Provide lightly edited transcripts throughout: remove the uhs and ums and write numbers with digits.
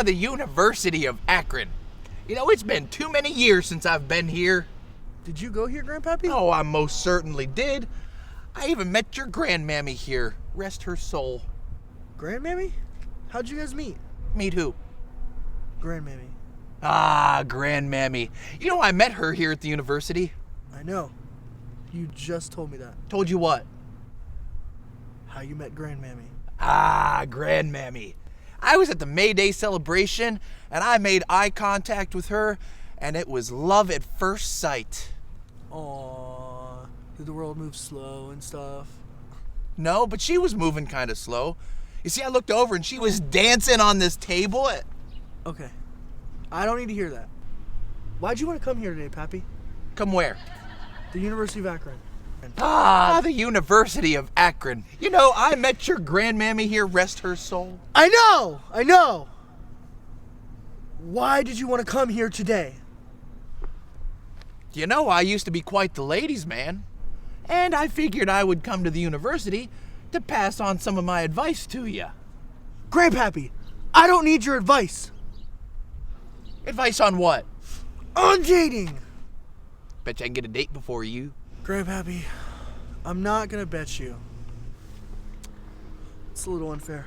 The University of Akron. You know, it's been too many years since I've been here. Did you go here, Grandpappy? Oh, I most certainly did. I even met your grandmammy here. Rest her soul. Grandmammy? How'd you guys meet? Meet who? Grandmammy. Grandmammy. You know, I met her here at the university. I know. You just told me that. Told you what? How you met Grandmammy. Grandmammy. I was at the May Day celebration, and I made eye contact with her, and it was love at first sight. Aww. Did the world move slow and stuff? No, but she was moving kind of slow. You see, I looked over, and she was dancing on this table. Okay. I don't need to hear that. Why'd you want to come here today, Pappy? Come where? The University of Akron. The University of Akron. You know, I met your grandmammy here, rest her soul. I know! Why did you want to come here today? You know, I used to be quite the ladies' man, and I figured I would come to the university to pass on some of my advice to you. Grandpappy, I don't need your advice. Advice on what? On dating! Bet you I can get a date before you. Grandpappy, I'm not gonna bet you. It's a little unfair.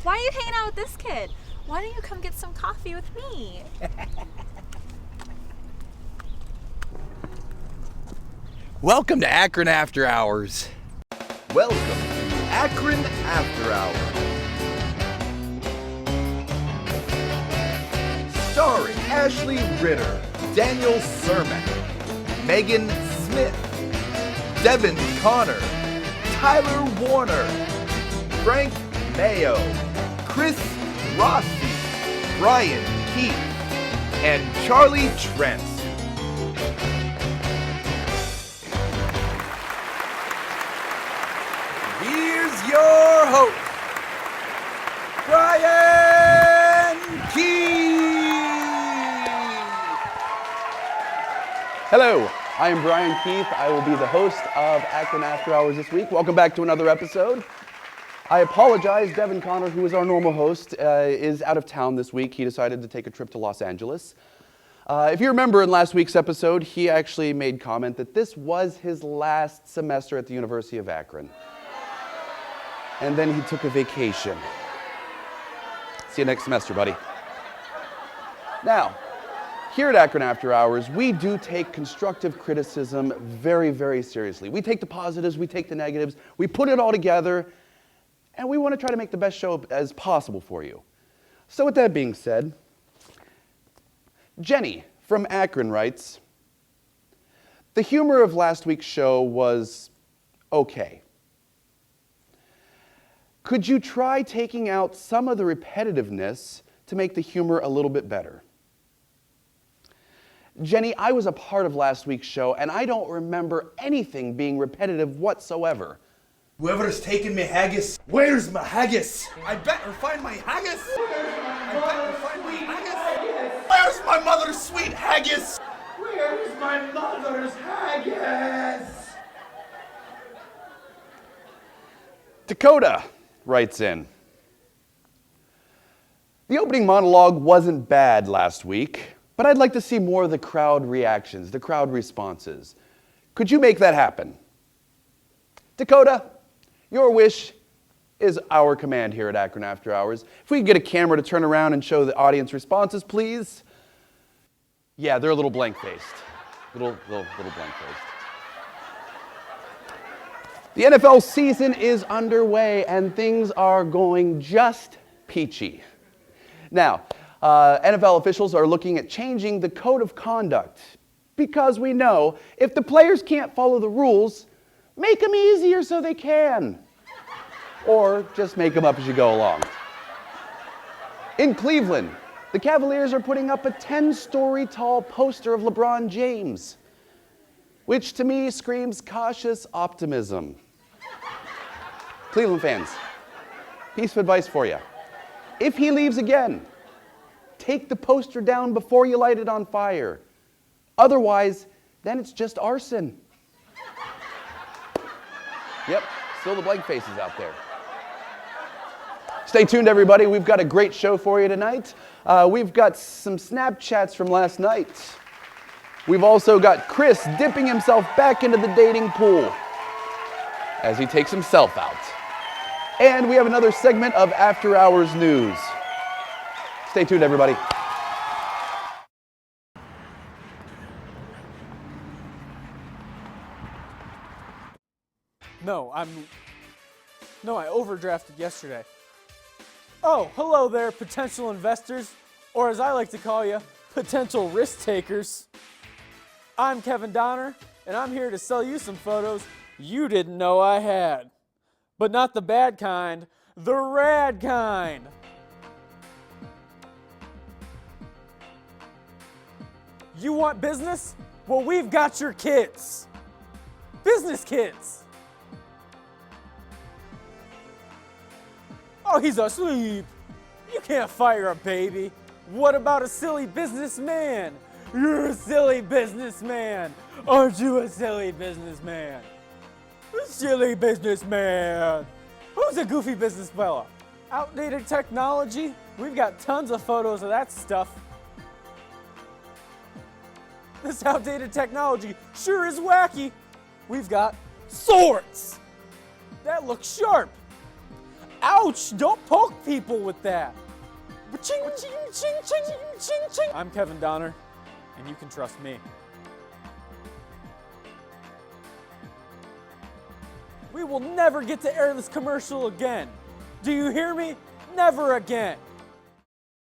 Why are you hanging out with this kid? Why don't you come get some coffee with me? Welcome to Akron After Hours. Welcome to Akron After Hours. Starring Ashley Ritter, Daniel Cermak, Megan Smith, Devin Connor, Tyler Warner, Frank Mayo, Chris Rossi, Brian Keith, and Charlie Trent. Here's your host, Brian Keith. Hello, I am Brian Keith. I will be the host of Akron After Hours this week. Welcome back to another episode. I apologize, Devin Connor, who is our normal host, is out of town this week. He decided to take a trip to Los Angeles. If you remember in last week's episode, he actually made comment that this was his last semester at the University of Akron. And then he took a vacation. See you next semester, buddy. Now, here at Akron After Hours, we do take constructive criticism very, very seriously. We take the positives, we take the negatives, we put it all together, and we want to try to make the best show as possible for you. So with that being said, Jenny from Akron writes, the humor of last week's show was okay. Could you try taking out some of the repetitiveness to make the humor a little bit better? Jenny, I was a part of last week's show, and I don't remember anything being repetitive whatsoever. Whoever has taken my haggis, where's my haggis? I better find my haggis. I better find my haggis. Where's my mother's sweet haggis? Where's my mother's haggis? Dakota writes in, the opening monologue wasn't bad last week, but I'd like to see more of the crowd reactions, the crowd responses. Could you make that happen? Dakota, your wish is our command here at Akron After Hours. If we could get a camera to turn around and show the audience responses, please. Yeah, they're a little blank-faced. Little blank-faced. The NFL season is underway and things are going just peachy. Now, NFL officials are looking at changing the code of conduct because we know if the players can't follow the rules, make them easier so they can. Or just make them up as you go along. In Cleveland, the Cavaliers are putting up a 10-story tall poster of LeBron James, which to me screams cautious optimism. Cleveland fans, piece of advice for you. If he leaves again, take the poster down before you light it on fire. Otherwise, then it's just arson. Yep, still the blank faces out there. Stay tuned, everybody. We've got a great show for you tonight. We've got some Snapchats from last night. We've also got Chris dipping himself back into the dating pool as he takes himself out. And we have another segment of After Hours News. Stay tuned, everybody. No, I overdrafted yesterday. Oh, hello there, potential investors, or as I like to call you, potential risk takers. I'm Kevin Donner, and I'm here to sell you some photos you didn't know I had. But not the bad kind, the rad kind. You want business? Well, we've got your kids. Business kids. Oh, he's asleep. You can't fire a baby. What about a silly businessman? You're a silly businessman. Aren't you a silly businessman? A silly businessman. Who's a goofy business fella? Outdated technology? We've got tons of photos of that stuff. This outdated technology sure is wacky. We've got swords. That looks sharp. Ouch! Don't poke people with that. Ching, ching, ching, ching, ching, ching. I'm Kevin Donner, and you can trust me. We will never get to air this commercial again. Do you hear me? Never again.